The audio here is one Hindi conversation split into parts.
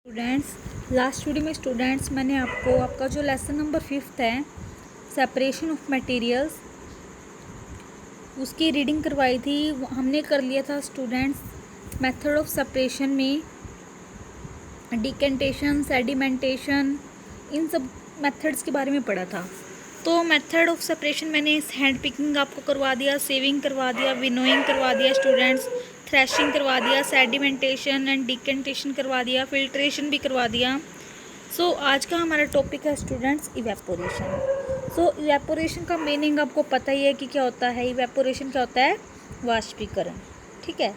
लास्ट वीडियो में स्टूडेंट्स मैंने आपको आपका जो लेसन नंबर 5 है सेपरेशन ऑफ मटेरियल्स उसकी रीडिंग करवाई थी। हमने कर लिया था स्टूडेंट्स मेथड ऑफ सेपरेशन में डिकेंटेशन, सेडिमेंटेशन, इन सब मेथड्स के बारे में पढ़ा था। तो मेथड ऑफ सेपरेशन मैंने हैंड पिकिंग आपको करवा दिया, सेविंग करवा दिया, विनोइंग करवा दिया स्टूडेंट्स, थ्रेशिंग करवा दिया, सेडिमेंटेशन एंड डिकेंटेशन करवा दिया, फिल्ट्रेशन भी करवा दिया। आज का हमारा टॉपिक है स्टूडेंट्स इवेपोरेशन। इवेपोरेशन का मीनिंग आपको पता ही है कि क्या होता है। इवेपोरेशन क्या होता है? वाष्पीकरण। ठीक है,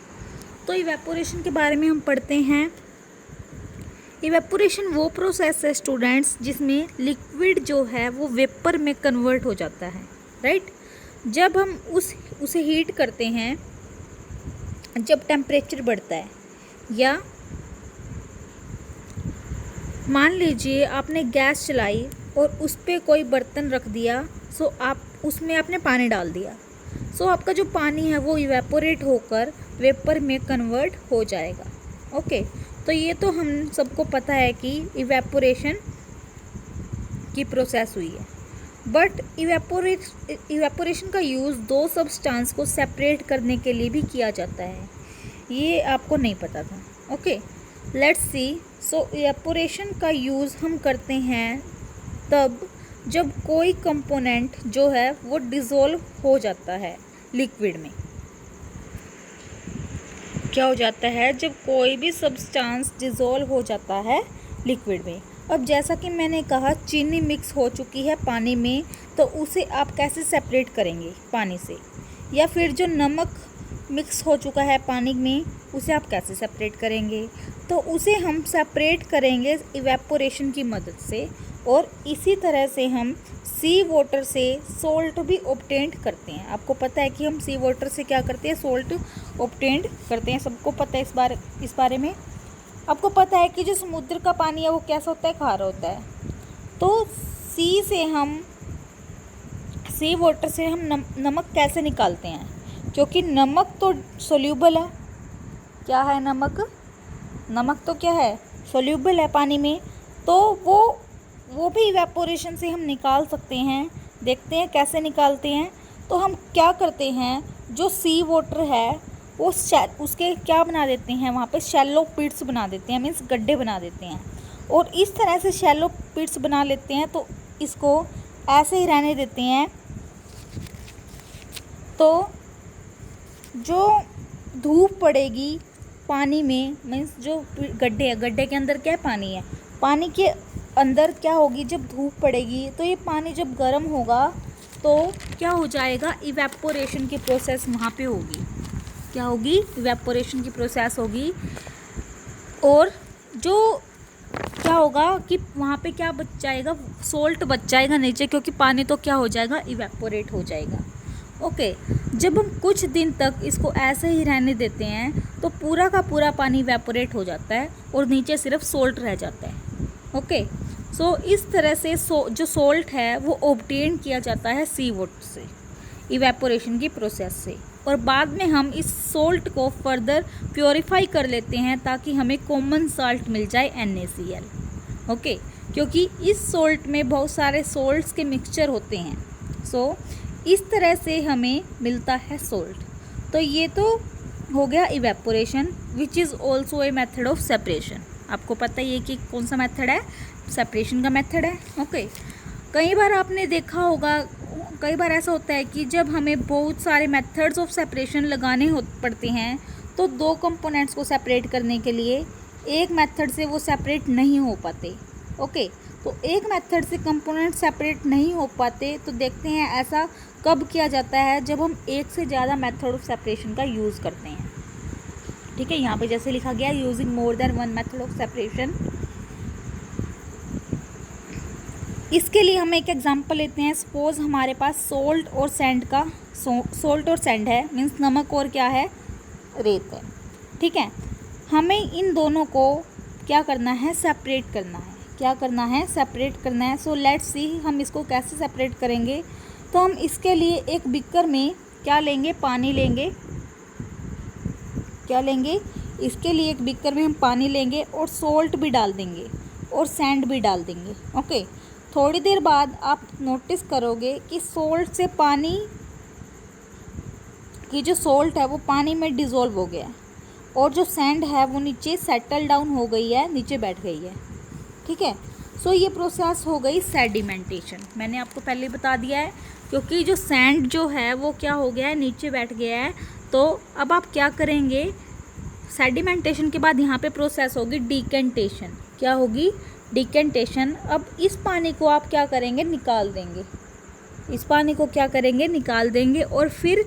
तो इवेपोरेशन के बारे में हम पढ़ते हैं। इवेपोरेशन वो प्रोसेस है स्टूडेंट्स जिसमें लिक्विड जो है वो वेपर में कन्वर्ट हो जाता है, राइट। जब हम उसे हीट करते हैं, जब टेम्परेचर बढ़ता है, या मान लीजिए आपने गैस चलाई और उस पर कोई बर्तन रख दिया, आप उसमें आपने पानी डाल दिया, आपका जो पानी है वो इवेपोरेट होकर वेपर में कन्वर्ट हो जाएगा। ओके, तो ये तो हम सबको पता है कि इवेपोरेशन की प्रोसेस हुई है। बट इवेपोरेशन का यूज़ दो सब्सटेंस को सेपरेट करने के लिए भी किया जाता है, ये आपको नहीं पता था। Okay, let's see. इवेपोरेशन का यूज़ हम करते हैं तब जब कोई कंपोनेंट जो है वो डिज़ोल्व हो जाता है लिक्विड में। क्या हो जाता है? जब कोई भी सब्सटेंस डिज़ोल्व हो जाता है लिक्विड में। अब जैसा कि मैंने कहा, चीनी मिक्स हो चुकी है पानी में, तो उसे आप कैसे सेपरेट करेंगे पानी से? या फिर जो नमक मिक्स हो चुका है पानी में, उसे आप कैसे सेपरेट करेंगे? तो उसे हम सेपरेट करेंगे इवेपोरेशन की मदद से। और इसी तरह से हम सी वाटर से सोल्ट भी ऑब्टेन करते हैं। आपको पता है कि हम सी वाटर से क्या करते हैं? सोल्ट ऑब्टेन करते हैं। सबको पता है इस बारे में। आपको पता है कि जो समुद्र का पानी है वो कैसा होता है? खारा होता है। तो सी वाटर से हम नमक कैसे निकालते हैं? क्योंकि नमक तो सोल्यूबल है। क्या है नमक? नमक तो क्या है? सोल्यूबल है पानी में। तो वो भी इवेपोरेशन से हम निकाल सकते हैं। देखते हैं कैसे निकालते हैं। तो हम क्या करते हैं, जो सी वाटर है वो उसके क्या बना देते हैं, वहाँ पे शैलो पिट्स बना देते हैं, मीन्स गड्ढे बना देते हैं। और इस तरह से शैलो पिट्स बना लेते हैं, तो इसको ऐसे ही रहने देते हैं। तो जो धूप पड़ेगी पानी में, मीन्स जो गड्ढे है, गड्ढे के अंदर क्या है? पानी है। पानी के अंदर क्या होगी? जब धूप पड़ेगी तो ये पानी जब गर्म होगा तो क्या हो जाएगा? इवेपोरेशन की प्रोसेस वहाँ पे होगी। क्या होगी? इवेपोरेशन की प्रोसेस होगी। और जो क्या होगा कि वहाँ पे क्या बच जाएगा? सोल्ट बच जाएगा नीचे, क्योंकि पानी तो क्या हो जाएगा? इवेपोरेट हो जाएगा। ओके, जब हम कुछ दिन तक इसको ऐसे ही रहने देते हैं तो पूरा का पूरा पानी इवेपोरेट हो जाता है और नीचे सिर्फ सोल्ट रह जाता है। ओके, इस तरह से जो सोल्ट है वो ऑब्टेन किया जाता है सी वाटर से, इवेपोरेशन की प्रोसेस से। और बाद में हम इस सोल्ट को फर्दर प्योरीफाई कर लेते हैं ताकि हमें कॉमन साल्ट मिल जाए, NaCl। ओके, क्योंकि इस सोल्ट में बहुत सारे सोल्ट्स के मिक्सचर होते हैं। इस तरह से हमें मिलता है सोल्ट। तो ये तो हो गया evaporation, which is also a method of separation. आपको पता ही है कि कौन सा मेथड है? सेपरेशन का मेथड है। ओके, कई बार आपने देखा होगा, कई बार ऐसा होता है कि जब हमें बहुत सारे मेथड्स ऑफ सेपरेशन लगाने पड़ते हैं, तो दो कंपोनेंट्स को सेपरेट करने के लिए एक मेथड से वो सेपरेट नहीं हो पाते। ओके, तो एक मेथड से कंपोनेंट सेपरेट नहीं हो पाते, तो देखते हैं ऐसा कब किया जाता है? जब हम एक से ज़्यादा मेथड ऑफ सेपरेशन का यूज़ करते हैं। ठीक है, यहाँ पे जैसे लिखा गया, using more than one method of separation. इसके लिए हम एक एग्जांपल लेते हैं। सपोज हमारे पास सोल्ट और सैंड है, मीन्स नमक और क्या है? रेत है। ठीक है, हमें इन दोनों को क्या करना है? सेपरेट करना है। क्या करना है? सेपरेट करना है। लेट्स सी हम इसको कैसे सेपरेट करेंगे। तो हम इसके लिए एक बीकर में क्या लेंगे? पानी लेंगे। क्या लेंगे? इसके लिए एक बीकर में हम पानी लेंगे और सोल्ट भी डाल देंगे और सैंड भी डाल देंगे। ओके, थोड़ी देर बाद आप नोटिस करोगे कि सोल्ट से पानी की जो सोल्ट है वो पानी में डिज़ोल्व हो गया है और जो सैंड है वो नीचे सेटल डाउन हो गई है, नीचे बैठ गई है। ठीक है, सो ये प्रोसेस हो गई सेडिमेंटेशन। मैंने आपको पहले बता दिया है, क्योंकि जो सैंड जो है वो क्या हो गया है, नीचे बैठ गया है। तो अब आप क्या करेंगे, सेडिमेंटेशन के बाद यहाँ पे प्रोसेस होगी डिकेंटेशन। क्या होगी, डिकेंटेशन। अब इस पानी को आप क्या करेंगे, निकाल देंगे। इस पानी को क्या करेंगे, निकाल देंगे। और फिर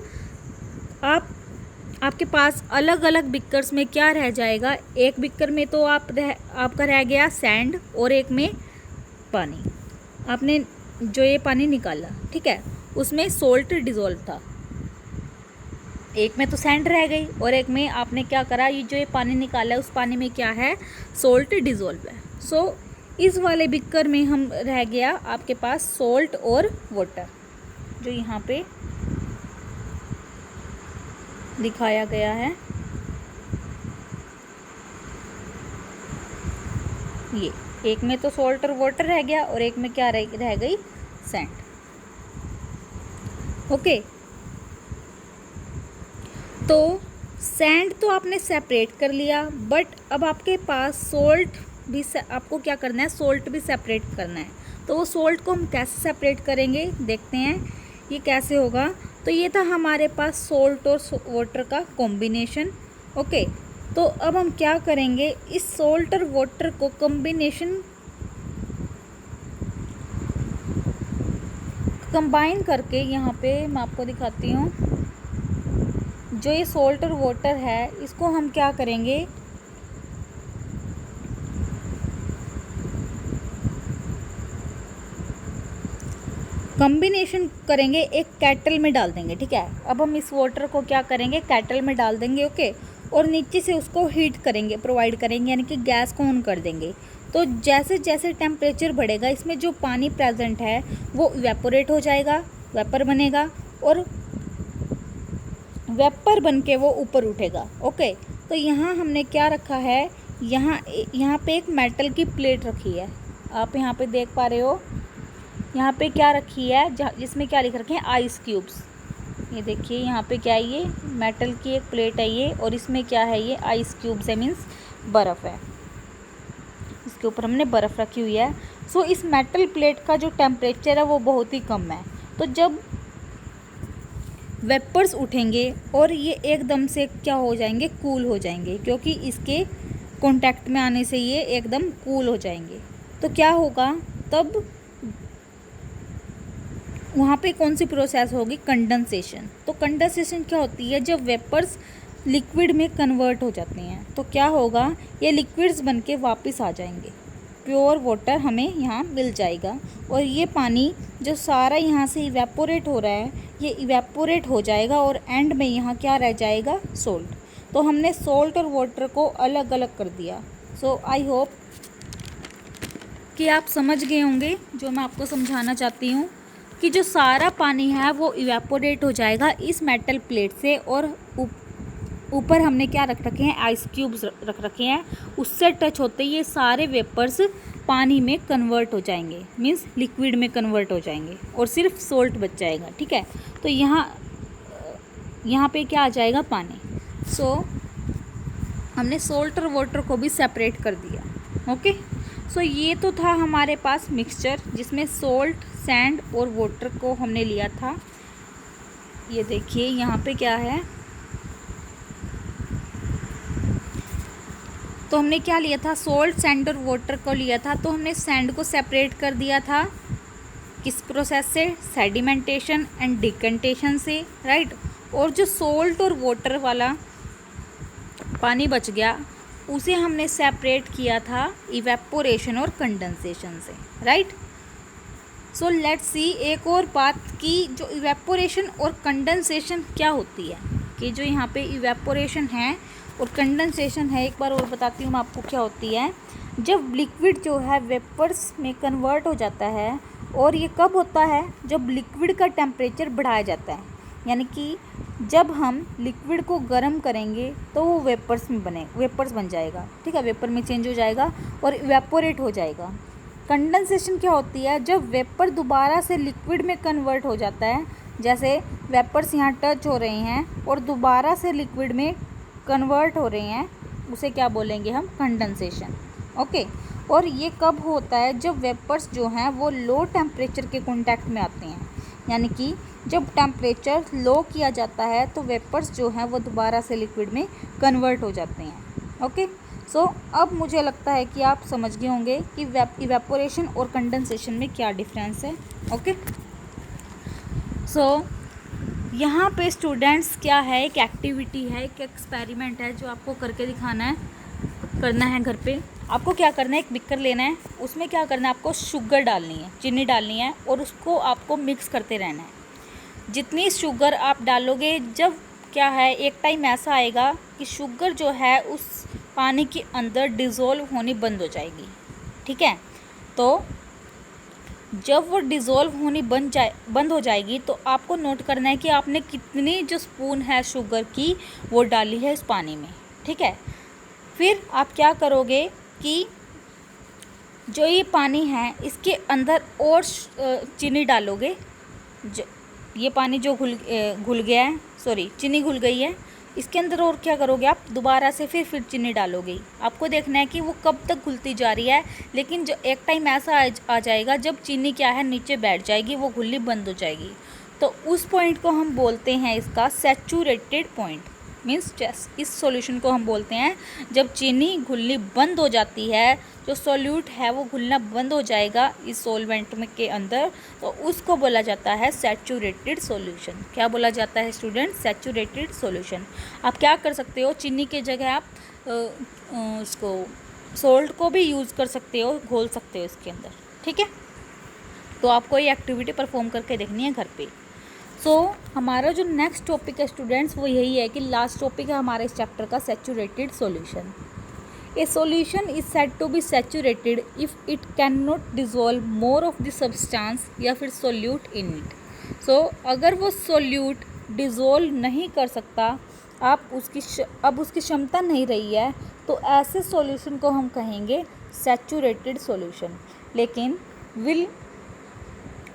आपके पास अलग अलग बिकर्स में क्या रह जाएगा, एक बिकर में तो आपका रह गया सैंड और एक में पानी। आपने जो ये पानी निकाला, ठीक है, उसमें सोल्ट डिज़ोल्व था। एक में तो सैंड रह गई और एक में आपने क्या करा, ये जो ये पानी निकाला है उस पानी में क्या है, सोल्ट डिज़ोल्व है। सो इस वाले बिकर में हम रह गया आपके पास सोल्ट और वाटर, जो यहाँ पे दिखाया गया है। ये एक में तो सोल्ट और वाटर रह गया और एक में क्या रह गई, सैंड। ओके, तो सैंड तो आपने सेपरेट कर लिया, बट अब आपके पास सोल्ट भी आपको क्या करना है, सोल्ट भी सेपरेट करना है। तो वो सोल्ट को हम कैसे सेपरेट करेंगे, देखते हैं ये कैसे होगा। तो ये था हमारे पास सोल्ट और वाटर का कॉम्बिनेशन। ओके, तो अब हम क्या करेंगे, इस सोल्ट और वाटर को कॉम्बिनेशन कंबाइन करके, यहाँ पे मैं आपको दिखाती हूँ, जो ये सोल्ट और वाटर है इसको हम क्या करेंगे, कॉम्बिनेशन करेंगे, एक कैटल में डाल देंगे। ठीक है, अब हम इस वाटर को क्या करेंगे, कैटल में डाल देंगे। ओके, और नीचे से उसको हीट करेंगे, प्रोवाइड करेंगे, यानी कि गैस को ऑन कर देंगे। तो जैसे जैसे टेम्परेचर बढ़ेगा, इसमें जो पानी प्रेजेंट है वो इवेपोरेट हो जाएगा, वेपर बनेगा और वेपर बन के वो ऊपर उठेगा। ओके, तो यहाँ हमने क्या रखा है, यहाँ पे एक मेटल की प्लेट रखी है। आप यहाँ पे देख पा रहे हो, यहाँ पे क्या रखी है, जिसमें क्या लिख रखे हैं, आइस क्यूब्स। ये देखिए यहाँ पे क्या है, ये मेटल की एक प्लेट है ये, और इसमें क्या है, ये आइस क्यूब्स है, मीन्स बर्फ़ है। इसके ऊपर हमने बर्फ़ रखी हुई है। सो इस मेटल प्लेट का जो टेम्परेचर है वो बहुत ही कम है। तो जब वेपर्स उठेंगे और ये एकदम से क्या हो जाएंगे, कूल हो जाएंगे, क्योंकि इसके कांटेक्ट में आने से ये एकदम कूल हो जाएंगे। तो क्या होगा, तब वहाँ पे कौन सी प्रोसेस होगी, कंडेंसेशन। तो कंडेंसेशन क्या होती है, जब वेपर्स लिक्विड में कन्वर्ट हो जाते हैं तो क्या होगा, ये लिक्विड्स बन के वापस आ जाएंगे, प्योर वाटर हमें यहाँ मिल जाएगा। और ये पानी जो सारा यहाँ से इवेपोरेट हो रहा है, ये इवेपोरेट हो जाएगा और एंड में यहाँ क्या रह जाएगा, सोल्ट। तो हमने सोल्ट और वाटर को अलग अलग कर दिया। सो आई होप कि आप समझ गए होंगे जो मैं आपको समझाना चाहती हूँ, कि जो सारा पानी है वो इवेपोरेट हो जाएगा इस मेटल प्लेट से, और ऊपर हमने क्या रख रखे हैं, आइस क्यूब्स रख रखे हैं। उससे टच होते ही ये सारे वेपर्स पानी में कन्वर्ट हो जाएंगे, मीन्स लिक्विड में कन्वर्ट हो जाएंगे, और सिर्फ सोल्ट बच जाएगा। ठीक है, तो यहाँ पे क्या आ जाएगा, पानी। सो हमने सोल्ट और वाटर को भी सेपरेट कर दिया। ओके, सो ये तो था हमारे पास मिक्सचर, जिसमें सोल्ट, सैंड और वाटर को हमने लिया था। ये देखिए यहाँ पे क्या है, तो हमने क्या लिया था, सोल्ट, सैंड और वाटर को लिया था। तो हमने सैंड को सेपरेट कर दिया था, किस प्रोसेस से, सेडिमेंटेशन एंड डिकेंटेशन से, राइट। और जो सोल्ट और वाटर वाला पानी बच गया, उसे हमने सेपरेट किया था इवेपोरेशन और कंडेंसेशन से, राइट। सो लेट्स सी एक और बात की, जो इवेपोरेशन और कंडेंसेशन क्या होती है, कि जो यहाँ पे इवेपोरेशन है और कंडेंसेशन है, एक बार और बताती हूँ मैं आपको क्या होती है। जब लिक्विड जो है वेपर्स में कन्वर्ट हो जाता है, और ये कब होता है, जब लिक्विड का टेम्परेचर बढ़ाया जाता है, यानी कि जब हम लिक्विड को गर्म करेंगे तो वो वेपर्स बन जाएगा, ठीक है, वेपर में चेंज हो जाएगा और इवेपोरेट हो जाएगा। कंडेंसेशन क्या होती है, जब वेपर दोबारा से लिक्विड में कन्वर्ट हो जाता है, जैसे वेपर्स यहाँ टच हो रहे हैं और दोबारा से लिक्विड में कन्वर्ट हो रहे हैं, उसे क्या बोलेंगे हम, कंडेंसेशन। ओके, और ये कब होता है, जब वेपर्स जो हैं वो लो टेम्परेचर के कांटेक्ट में आते हैं, यानी कि जब टेम्परेचर लो किया जाता है तो वेपर्स जो हैं वो दोबारा से लिक्विड में कन्वर्ट हो जाते हैं। ओके, सो अब मुझे लगता है कि आप समझ गए होंगे कि इवेपोरेशन और कंडेंसेशन में क्या डिफरेंस है। ओके, सो यहाँ पे स्टूडेंट्स क्या है, एक एक्टिविटी है, एक एक्सपेरिमेंट है जो आपको करके दिखाना है, करना है घर पे। आपको क्या करना है, एक बिकर लेना है, उसमें क्या करना है, आपको शुगर डालनी है, चीनी डालनी है और उसको आपको मिक्स करते रहना है। जितनी शुगर आप डालोगे, जब क्या है, एक टाइम ऐसा आएगा कि शुगर जो है उस पानी के अंदर डिज़ोल्व होनी बंद हो जाएगी, ठीक है। तो जब वो डिज़ोल्व होनी बंद हो जाएगी तो आपको नोट करना है कि आपने कितनी जो स्पून है शुगर की वो डाली है इस पानी में, ठीक है। फिर आप क्या करोगे कि जो ये पानी है इसके अंदर और चीनी डालोगे। ये पानी जो घुल गया है, सॉरी चीनी घुल गई है, इसके अंदर और क्या करोगे आप, दोबारा से फिर चीनी डालोगे। आपको देखना है कि वो कब तक घुलती जा रही है, लेकिन जो एक टाइम ऐसा आ जाएगा जब चीनी क्या है नीचे बैठ जाएगी, वो घुलनी बंद हो जाएगी। तो उस पॉइंट को हम बोलते हैं इसका सैचुरेटेड पॉइंट, मीन्स इस सॉल्यूशन को हम बोलते हैं जब चीनी घुलनी बंद हो जाती है, जो सॉल्यूट है वो घुलना बंद हो जाएगा इस सॉल्वेंट में के अंदर, तो उसको बोला जाता है सैचुरेटेड सॉल्यूशन। क्या बोला जाता है स्टूडेंट, सैचुरेटेड सॉल्यूशन। आप क्या कर सकते हो, चीनी के जगह आप उसको सोल्ट को भी यूज़ कर सकते हो, घोल सकते हो इसके अंदर, ठीक है। तो आपको ये एक्टिविटी परफॉर्म करके देखनी है घर पे। सो हमारा जो नेक्स्ट टॉपिक है स्टूडेंट्स वो यही है कि लास्ट टॉपिक है हमारे इस चैप्टर का saturated solution. A solution is said to be saturated if it can not dissolve more of the substance या फिर सोल्यूट इन इट। सो अगर वो सोल्यूट डिज़ोल्व नहीं कर सकता, अब उसकी क्षमता नहीं रही है, तो ऐसे सॉल्यूशन को हम कहेंगे सैचुरेटेड सॉल्यूशन। लेकिन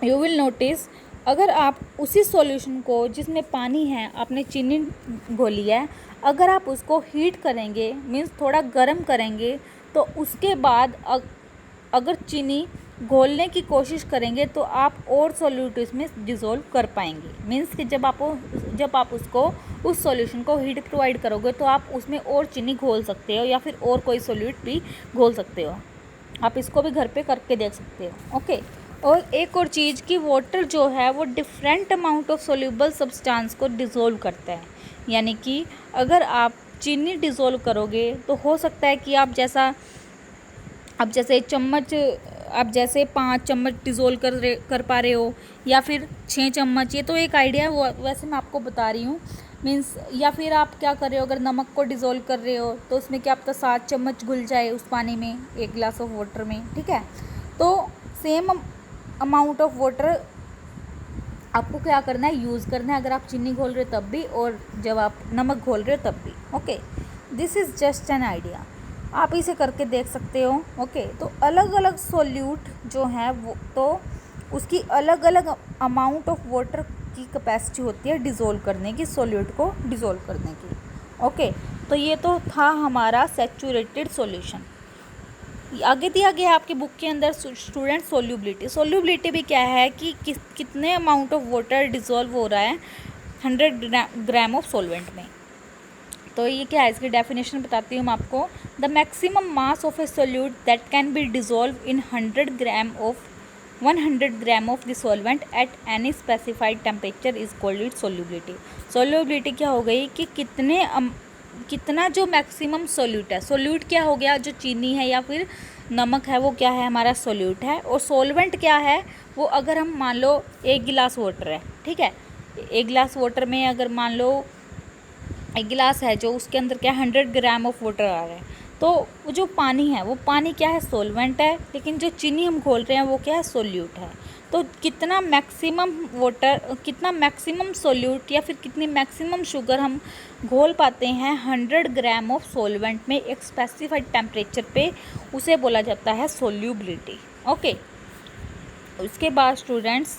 यू विल नोटिस, अगर आप उसी सॉल्यूशन को जिसमें पानी है, आपने चीनी घोली है, अगर आप उसको हीट करेंगे, मीन्स थोड़ा गर्म करेंगे, तो उसके बाद अगर चीनी घोलने की कोशिश करेंगे तो आप और सॉल्यूट इसमें डिज़ोल्व कर पाएंगे। मीन्स कि जब आप उसको उस सॉल्यूशन को हीट प्रोवाइड करोगे तो आप उसमें और चीनी घोल सकते हो या फिर और कोई सॉल्यूट भी घोल सकते हो। आप इसको भी घर पे करके देख सकते हो। ओके, और एक और चीज़ कि वाटर जो है वो different amount of soluble substance को डिज़ोल्व करता है। यानी कि अगर आप चीनी डिज़ोल्व करोगे तो हो सकता है कि आप जैसे 5 चम्मच डिज़ोल्व कर पा रहे हो या फिर 6 चम्मच, ये तो एक आइडिया है, वैसे मैं आपको बता रही हूँ। मीन्स या फिर आप क्या कर रहे हो, अगर नमक को डिज़ोल्व कर रहे हो तो उसमें क्या पता 7 चम्मच घुल जाए उस पानी में, 1 गिलास ऑफ वाटर में, ठीक है। तो सेम अमाउंट ऑफ वाटर आपको क्या करना है, यूज़ करना है, अगर आप चीनी घोल रहे हो तब भी और जब आप नमक घोल रहे हो तब भी। Okay, this is just an idea, आप इसे करके देख सकते हो। ओके, तो अलग अलग सॉल्यूट जो है वो तो उसकी अलग अलग अमाउंट ऑफ वाटर की कैपेसिटी होती है डिज़ोल्व करने की, सॉल्यूट को डिज़ोल्व करने की। ओके, तो ये तो था हमारा सैचुरेटेड सॉल्यूशन। आगे दिया गया है आपके बुक के अंदर स्टूडेंट सोल्यूबिलिटी भी क्या है कि कितने अमाउंट ऑफ वाटर डिज़ोल्व हो रहा है 100 ग्राम ऑफ सॉल्वेंट में। तो ये क्या है, इसकी डेफिनेशन बताती हूँ मैं आपको। The maximum mass of A solute that can be dissolve in 100 gram of the solvent at any specified temperature is called it solubility. Solubility क्या हो गई कि कितना जो मैक्सिमम सोल्यूट है, सोल्यूट क्या हो गया, जो चीनी है या फिर नमक है वो क्या है, हमारा सोल्यूट है। और सॉल्वेंट क्या है, वो अगर हम मान लो 1 गिलास वाटर है, ठीक है, 1 गिलास वाटर में अगर मान लो 1 गिलास है जो उसके अंदर क्या 100 ग्राम ऑफ वाटर आ रहा है, तो तो वो जो पानी है वो पानी क्या है, सोलवेंट है, लेकिन जो चीनी हम घोल रहे हैं वो क्या है, सोल्यूट है। तो कितना मैक्सिमम वाटर, कितना मैक्सिमम सोल्यूट या फिर कितनी मैक्सिमम शुगर हम घोल पाते हैं 100 ग्राम ऑफ सोलवेंट में एक स्पेसिफाइड टेम्परेचर पे, उसे बोला जाता है सोल्यूबिलिटी। ओके, उसके बाद स्टूडेंट्स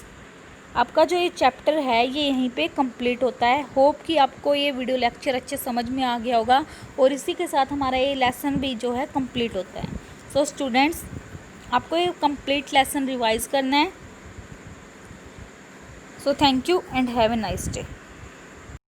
आपका जो ये चैप्टर है ये यहीं पे कंप्लीट होता है। होप कि आपको ये वीडियो लेक्चर अच्छे समझ में आ गया होगा और इसी के साथ हमारा ये लेसन भी जो है कंप्लीट होता है। सो स्टूडेंट्स, आपको ये कंप्लीट लेसन रिवाइज करना है। So thank you and have a nice day.